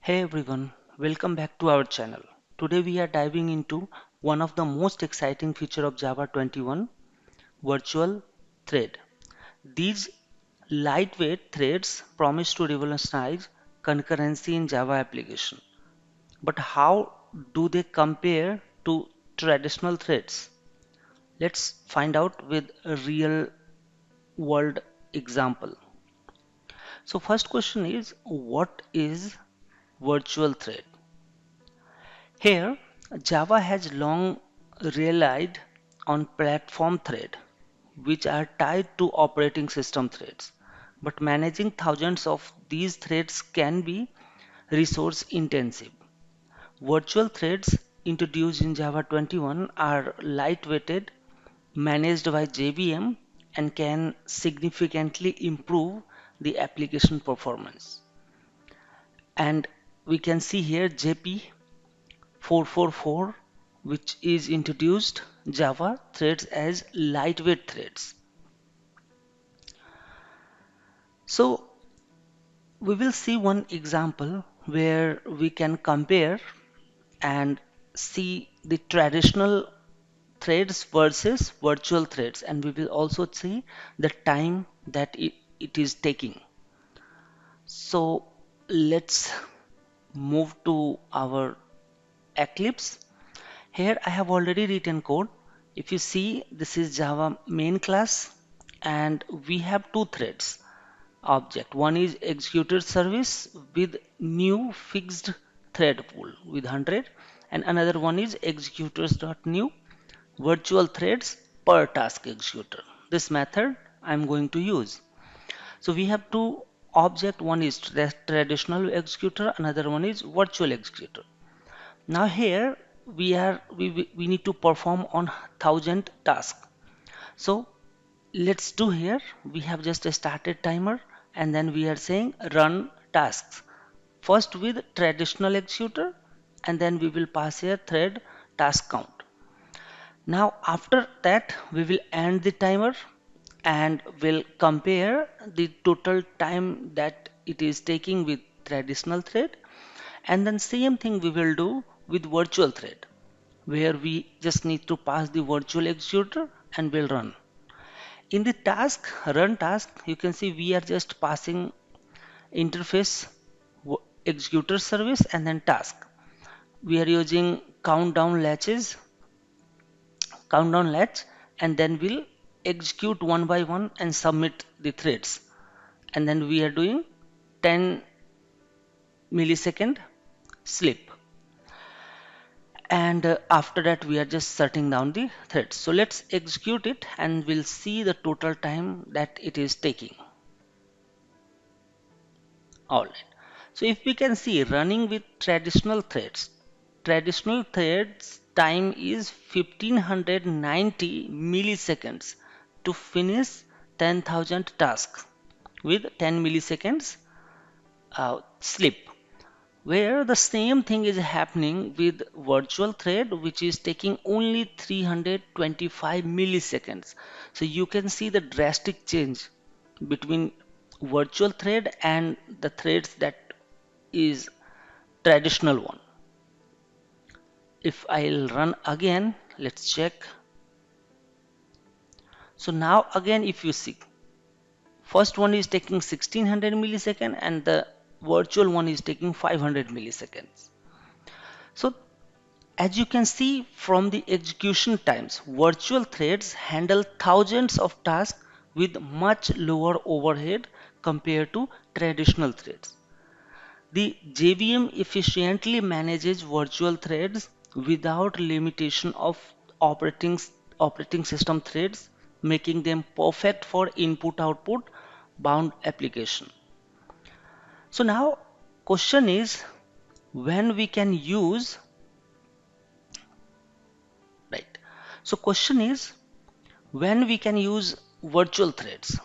Hey everyone, welcome back to our channel. Today we are diving into one of the most exciting feature of Java 21, virtual thread. These lightweight threads promise to revolutionize concurrency in Java application. But how do they compare to traditional threads? Let's find out with a real world example. So first question is, what is virtual thread? Here, Java has long relied on platform thread, which are tied to operating system threads. But managing thousands of these threads can be resource intensive. Virtual threads introduced in Java 21 are lightweighted, managed by JVM, and can significantly improve the application performance. And we can see here JP 444, which is introduced Java threads as lightweight threads. So we will see one example where we can compare and see the traditional threads versus virtual threads, and we will also see the time that it is taking. So let's move to our Eclipse. Here I have already written code. If you see, this is Java main class and we have two threads object. One is executor service with new fixed thread pool with 100, and another one is executors.new virtual threads per task executor. This method I'm going to use. So we have two object, one is traditional executor, another one is virtual executor. Now here we need to perform on 1000 tasks. So let's do here. We have just a started timer and then we are saying run tasks. First with traditional executor and then we will pass here thread task count. Now after that we will end the timer and will compare the total time that it is taking with traditional thread, and then same thing we will do with virtual thread where we just need to pass the virtual executor and will run. In the task run task, you can see we are just passing interface executor service and then task. We are using countdown latch, and then we'll execute one by one and submit the threads. And then we are doing 10 millisecond sleep. And after that we are just shutting down the threads. So let's execute it and we'll see the total time that it is taking. Alright, so if we can see running with traditional threads time is 1590 milliseconds to finish 10,000 tasks with 10 milliseconds sleep, where the same thing is happening with virtual thread, which is taking only 325 milliseconds. So you can see the drastic change between virtual thread and the threads that is traditional one. If I'll run again, let's check. So now again if you see, first one is taking 1600 millisecond and the virtual one is taking 500 milliseconds. So as you can see from the execution times, virtual threads handle thousands of tasks with much lower overhead compared to traditional threads. The JVM efficiently manages virtual threads without limitation of operating, operating system threads, making them perfect for input-output bound application. So now question is when we can use, right? So question is when we can use virtual threads.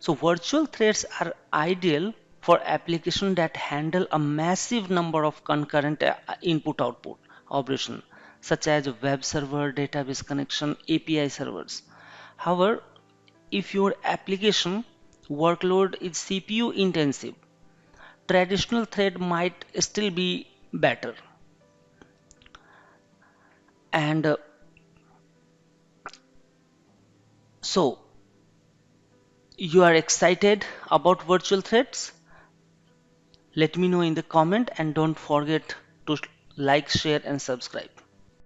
So virtual threads are ideal for applications that handle a massive number of concurrent input-output operation, such as web server, database connection, API servers. However, if your application workload is CPU intensive, traditional thread might still be better. And so you are excited about virtual threads? Let me know in the comment, and don't forget to like, share and subscribe.